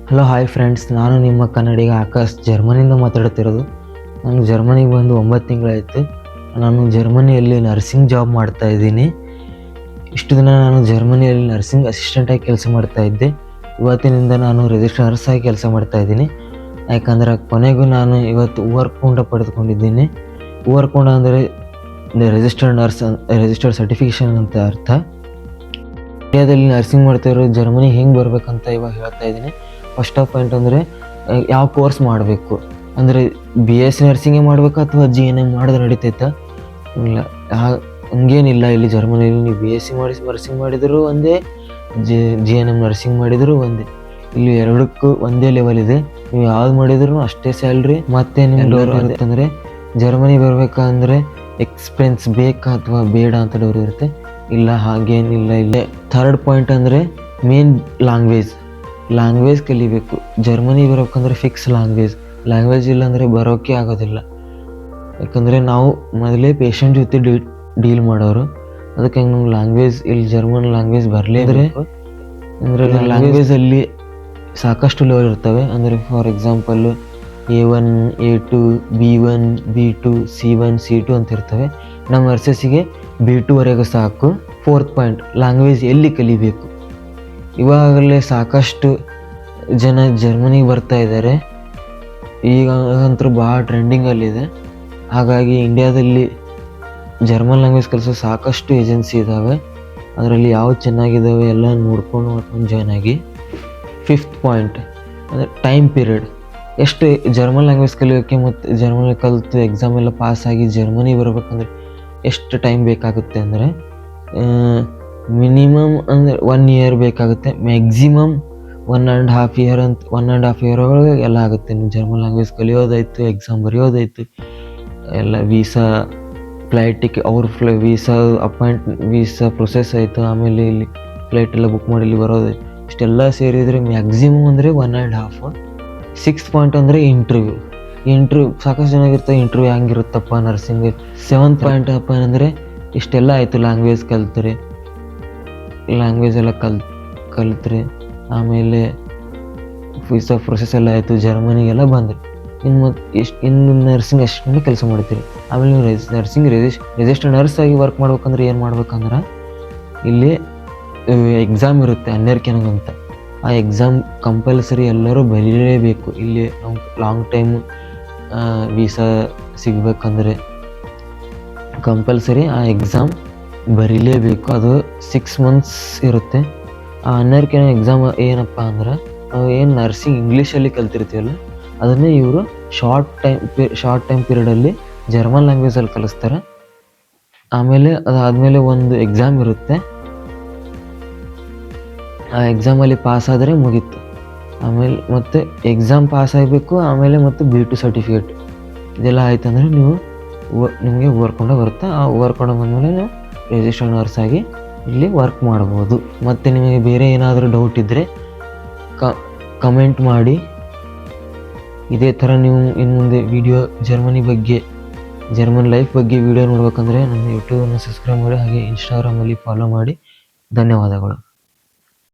Hello hi friends, ನಾನು ನಿಮ್ಮ ಕನ್ನಡಿಗ ಆಕಾಶ್ ಜರ್ಮನಿಯಿಂದ ಮಾತಾಡ್ತಿರೋದು. ನಾನು ಜರ್ಮನಿಗೆ ಬಂದು 9 ತಿಂಗಳಾಯಿತು. ನಾನು ಜರ್ಮನಿಯಲ್ಲಿ ನರ್ಸಿಂಗ್ ಜಾಬ್ ಮಾಡ್ತಾ ಇದ್ದೀನಿ. ಇಷ್ಟು ದಿನ ನಾನು ಜರ್ಮನಿಯಲ್ಲಿ ನರ್ಸಿಂಗ್ ಅಸಿಸ್ಟೆಂಟಾಗಿ ಕೆಲಸ ಮಾಡ್ತಾಯಿದ್ದೆ. ಇವತ್ತಿನಿಂದ ನಾನು ರಿಜಿಸ್ಟರ್ ನರ್ಸ್ ಆಗಿ ಕೆಲಸ ಮಾಡ್ತಾಯಿದ್ದೀನಿ. ಯಾಕಂದರೆ ಕೊನೆಗೂ ನಾನು ಇವತ್ತು ವರ್ಕ್ ಕೊಂಡ ಪಡೆದುಕೊಂಡಿದ್ದೀನಿ. ವರ್ಕ್ ಕೊಂಡ ಅಂದರೆ ರಿಜಿಸ್ಟರ್ಡ್ ನರ್ಸ್, ರಿಜಿಸ್ಟರ್ಡ್ ಸರ್ಟಿಫಿಕೇಷನ್ ಅಂತ ಅರ್ಥ. ಇಂಡಿಯಾದಲ್ಲಿ ನರ್ಸಿಂಗ್ ಮಾಡ್ತಾಯಿರೋ ಜರ್ಮನಿಗೆ ಹೆಂಗೆ ಬರಬೇಕಂತ ಇವಾಗ ಹೇಳ್ತಾ ಇದ್ದೀನಿ. ಫಸ್ಟ್ ಆಫ್ ಪಾಯಿಂಟ್ ಅಂದರೆ ಯಾವ ಕೋರ್ಸ್ ಮಾಡಬೇಕು ಅಂದರೆ BSc ನರ್ಸಿಂಗೇ ಮಾಡಬೇಕಾ ಅಥವಾ GNM ಮಾಡಿದ್ರೆ ನಡೀತೈತಾ? ಇಲ್ಲ, ಹಂಗೇನಿಲ್ಲ. ಇಲ್ಲಿ ಜರ್ಮನಿಯಲ್ಲಿ ನೀವು BSc ನರ್ಸಿಂಗ್ ಮಾಡಿದರೂ ಒಂದೇ, GNM ನರ್ಸಿಂಗ್ ಮಾಡಿದರೂ ಒಂದೇ. ಇಲ್ಲಿ ಎರಡಕ್ಕೂ ಒಂದೇ ಲೆವೆಲ್ ಇದೆ. ನೀವು ಯಾವ್ದು ಮಾಡಿದ್ರು ಅಷ್ಟೇ ಸ್ಯಾಲ್ರಿ. ಮತ್ತು ನಿಮ್ಮ ಡೌಟ್ ಇರುತ್ತೆ ಅಂದರೆ ಜರ್ಮನಿ ಬರಬೇಕಂದ್ರೆ ಎಕ್ಸ್ಪೆನ್ಸ್ ಬೇಕಾ ಅಥವಾ ಬೇಡ ಅಂತ ಡೌಟ್ ಇರುತ್ತೆ. ಇಲ್ಲ, ಹಾಗೇನಿಲ್ಲ. ಇಲ್ಲೇ ಥರ್ಡ್ ಪಾಯಿಂಟ್ ಅಂದರೆ ಮೇನ್ ಲ್ಯಾಂಗ್ವೇಜ್ ಕಲಿಬೇಕು. ಜರ್ಮನಿ ಬರೋಕ್ಕಂದ್ರೆ ಫಿಕ್ಸ್ ಲ್ಯಾಂಗ್ವೇಜ್ ಇಲ್ಲಾಂದರೆ ಬರೋಕ್ಕೆ ಆಗೋದಿಲ್ಲ. ಯಾಕಂದರೆ ನಾವು ಮೊದಲೇ ಪೇಷಂಟ್ ಜೊತೆ ಡೀಲ್ ಮಾಡೋರು. ಅದಕ್ಕೆ ನಮ್ಗೆ ಇಲ್ಲಿ ಜರ್ಮನ್ ಲ್ಯಾಂಗ್ವೇಜ್ ಬರಲೇಬೇಕು. ಅಂದರೆ ಲ್ಯಾಂಗ್ವೇಜಲ್ಲಿ ಸಾಕಷ್ಟು ಲೆವೆಲ್ ಇರ್ತವೆ. ಅಂದರೆ for example A1, A2, B1, B2, C1, C2 ಅಂತ ಇರ್ತವೆ. ನಮ್ಮ ನರ್ಸಸ್ಸಿಗೆ B2ವರೆಗೂ ಸಾಕು. ಫೋರ್ತ್ ಪಾಯಿಂಟ್, ಲ್ಯಾಂಗ್ವೇಜ್ ಎಲ್ಲಿ ಕಲಿಬೇಕು. ಇವಾಗಲೇ ಸಾಕಷ್ಟು ಜನ ಜರ್ಮನಿಗೆ ಬರ್ತಾ ಇದ್ದಾರೆ. ಈಗಂತೂ ಭಾಳ ಟ್ರೆಂಡಿಂಗಲ್ಲಿದೆ. ಹಾಗಾಗಿ ಇಂಡಿಯಾದಲ್ಲಿ ಜರ್ಮನ್ ಲ್ಯಾಂಗ್ವೇಜ್ ಕಲಿಸೋ ಸಾಕಷ್ಟು ಏಜೆನ್ಸಿ ಇದ್ದಾವೆ. ಅದರಲ್ಲಿ ಯಾವ್ದು ಚೆನ್ನಾಗಿದ್ದಾವೆ ಎಲ್ಲ ನೋಡ್ಕೊಂಡು ಜಾಯ್ನ್ ಆಗಿ. ಫಿಫ್ತ್ ಪಾಯಿಂಟ್ ಅಂದರೆ ಟೈಮ್ ಪೀರಿಯಡ್. ಎಷ್ಟು ಜರ್ಮನ್ ಲ್ಯಾಂಗ್ವೇಜ್ ಕಲಿಯೋಕ್ಕೆ ಮತ್ತು ಜರ್ಮನಿ ಕಲಿತು ಎಕ್ಸಾಮ್ ಎಲ್ಲ ಪಾಸಾಗಿ ಜರ್ಮನಿ ಬರಬೇಕಂದ್ರೆ ಎಷ್ಟು ಟೈಮ್ ಬೇಕಾಗುತ್ತೆ ಅಂದರೆ ಮಿನಿಮಮ್ ಅಂದರೆ 1 ಇಯರ್ ಬೇಕಾಗುತ್ತೆ. ಮ್ಯಾಕ್ಸಿಮಮ್ 1.5 ಇಯರ್ ಅಂತ 1.5 ಇಯರ್ ಒಳಗೆ ಎಲ್ಲ ಆಗುತ್ತೆ. ನೀವು ಜರ್ಮನ್ ಲ್ಯಾಂಗ್ವೇಜ್ ಕಲಿಯೋದಾಯಿತು, ಎಕ್ಸಾಮ್ ಬರೆಯೋದಾಯಿತು, ಎಲ್ಲ visa, flight ticket, visa process ಆಯಿತು, ಆಮೇಲೆ ಇಲ್ಲಿ ಫ್ಲೈಟ್ ಎಲ್ಲ ಬುಕ್ ಮಾಡಿ ಇಲ್ಲಿ ಬರೋದಾಯ್ತು. ಇಷ್ಟೆಲ್ಲ ಸೇರಿದರೆ ಮ್ಯಾಕ್ಸಿಮಮ್ ಅಂದರೆ 1.5. ಸಿಕ್ಸ್ತ್ ಪಾಯಿಂಟ್ ಅಂದರೆ ಇಂಟರ್ವ್ಯೂ ಸಾಕಷ್ಟು ಚೆನ್ನಾಗಿರ್ತವೆ. ಇಂಟರ್ವ್ಯೂ ಹೆಂಗಿರುತ್ತಪ್ಪ ನರ್ಸಿಂಗ್. ಸೆವೆಂತ್ ಪಾಯಿಂಟ್ ಅಪ್ಪ ಅಂದರೆ ಇಷ್ಟೆಲ್ಲ ಆಯಿತು. ಲ್ಯಾಂಗ್ವೇಜ್ ಎಲ್ಲ ಕಲಿತ್ರೆ ಆಮೇಲೆ ವೀಸಾ ಪ್ರೊಸೆಸ್ ಎಲ್ಲ ಆಯಿತು, ಜರ್ಮನಿಗೆಲ್ಲ ಬಂದ್ರಿ. ಇನ್ನು ನರ್ಸಿಂಗ್ ಅಸಿಸ್ಟೆಂಟ್ ಕೆಲಸ ಮಾಡ್ತೀರಿ. ಆಮೇಲೆ ನೀವು ನರ್ಸಿಂಗ್ ರಿಜಿಸ್ಟರ್ಡ್ ನರ್ಸ್ ಆಗಿ ವರ್ಕ್ ಮಾಡ್ಬೇಕಂದ್ರೆ ಏನು ಮಾಡ್ಬೇಕಂದ್ರೆ ಇಲ್ಲಿ ಎಕ್ಸಾಮ್ ಇರುತ್ತೆ 12 ಅಂತ. ಆ ಎಕ್ಸಾಮ್ ಕಂಪಲ್ಸರಿ ಎಲ್ಲರೂ ಬರೀಲೇಬೇಕು. ಇಲ್ಲಿ ನಮ್ಗೆ ಲಾಂಗ್ ಟೈಮ್ ವೀಸಾ ಸಿಗಬೇಕಂದ್ರೆ ಕಂಪಲ್ಸರಿ ಆ ಎಕ್ಸಾಮ್ ಬರೀಲೇಬೇಕು. ಅದು 6 ಮಂತ್ಸ್ ಇರುತ್ತೆ. ಆ 12 ಎಕ್ಸಾಮ್ ಏನಪ್ಪ ಅಂದ್ರೆ ನಾವು ಏನು ನರ್ಸಿಂಗ್ ಇಂಗ್ಲೀಷಲ್ಲಿ ಕಲ್ತಿರ್ತೀವಲ್ಲ ಅದನ್ನೇ ಇವರು ಶಾರ್ಟ್ ಟೈಮ್ ಪೀರಿಯಡಲ್ಲಿ ಜರ್ಮನ್ ಲ್ಯಾಂಗ್ವೇಜಲ್ಲಿ ಕಲಿಸ್ತಾರೆ. ಆಮೇಲೆ ಅದಾದಮೇಲೆ ಒಂದು ಎಕ್ಸಾಮ್ ಇರುತ್ತೆ. ಆ ಎಕ್ಸಾಮಲ್ಲಿ ಪಾಸ್ ಆದರೆ ಮುಗೀತು. ಆಮೇಲೆ ಮತ್ತೆ ಎಕ್ಸಾಮ್ ಪಾಸ್ ಆಗಬೇಕು. ಆಮೇಲೆ ಮತ್ತು B2 ಸರ್ಟಿಫಿಕೇಟ್ ಇದೆಲ್ಲ ಆಯ್ತು ಅಂದರೆ ನಿಮಗೆ ವರ್ಕ್ ಬರುತ್ತೆ. ಆ ವರ್ಕ್ ಬಂದಮೇಲೆ ನೀವು ರಿಜಿಸ್ಟರ್ಡ್ ನರ್ಸ್ ಆಗಿ ಇಲ್ಲಿ ವರ್ಕ್ ಮಾಡ್ಬೋದು. ಮತ್ತು ನಿಮಗೆ ಬೇರೆ ಏನಾದರೂ ಡೌಟ್ ಇದ್ದರೆ ಕಮೆಂಟ್ ಮಾಡಿ. ಇದೇ ಥರ ನೀವು ಇನ್ನು ಮುಂದೆ ಜರ್ಮನ್ ಲೈಫ್ ಬಗ್ಗೆ ವಿಡಿಯೋ ನೋಡ್ಬೇಕಂದ್ರೆ ನನ್ನ ಯೂಟ್ಯೂಬನ್ನು ಸಬ್ಸ್ಕ್ರೈಬ್ ಮಾಡಿ, ಹಾಗೆ ಇನ್ಸ್ಟಾಗ್ರಾಮಲ್ಲಿ ಫಾಲೋ ಮಾಡಿ. ಧನ್ಯವಾದಗಳು.